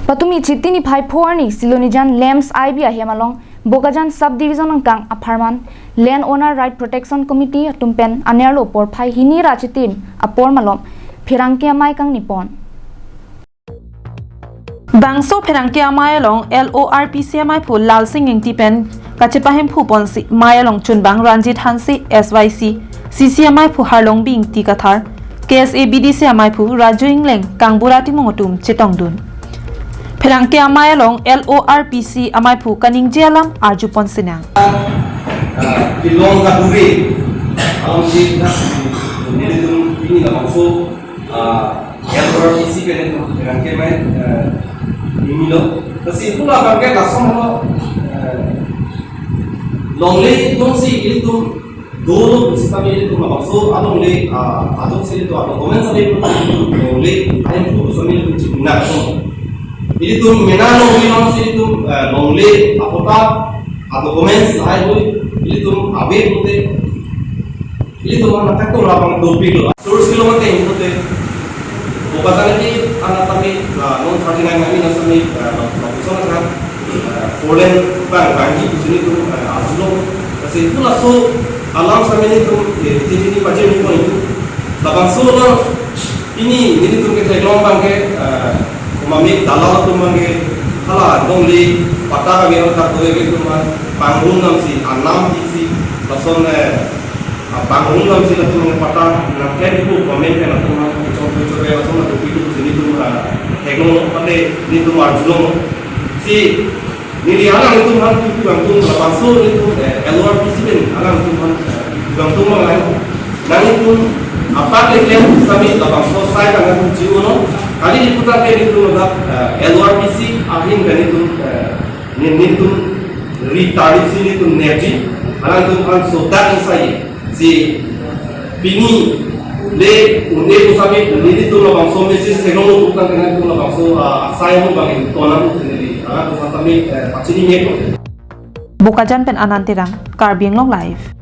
Patumi chitini phai phorni silonijan Lambs IB ahiamalong Bokajan subdivision angkang aparman Land Owner Right Protection Committee atumpen anerlo por phai hini rachitin apor malom phirangke amai kang nipon Bangso phirangke amai long LORPC amai pu Lal Singh ingtipen kachipahem phu ponsi mayalong chunbang Ranjit Hansi SYC CCMI pu harlong bing ti kathar KSA BDC amai pu Raju Ingleng kangburati mongotum chitongdun Phirangke amai long LORPC amai pu kaning jelam arju ponsinang Kilong kaburi alam si ini tu ini lah maksud LORPC kan itu phirangke mai ini loh tapi pula phirangke langsung lo longle itu si itu dua loh sistem itu maksud along le aduk si itu along komen sahaja itu longle ayam tu suami itu cipta itu menano bilang si itu longle apota atau komen sahaja itu abe itu itu mana tak tahu orang dopi lo 100 kilometer itu bukan lagi anak kami non 39 kami nasami lakukan kan foreign bank banki di sini tu aslo kasi itu langsung alam sama ini tu ini pajak ini pun itu langsung ini tu kita gelombang ke kami dalal tu mangi hala dongli patah kami orang tak tahu ke tu bangun nam si anam si langsung bangun nam si langsung patah nak kaya itu komen kan tu contoh langsung tu itu sini tu hengong pada ini tu marjulo si ini alam itu kan tu gantung langsung itu LORPC kan alam itu kan gantung malah nanti pun apa lekian kami langsung saya kan tu jiwa kali diputar ke itu LORPC akhir kan itu retarded sini itu energi alam itu kan sodak saya si bini le unde ko sami ini tu langsung mesti senong bukan dengan itu langsung saya pun bagi tonam sendiri alam itu kami pacini ni Bokajan pen anantirang Karbianglong Live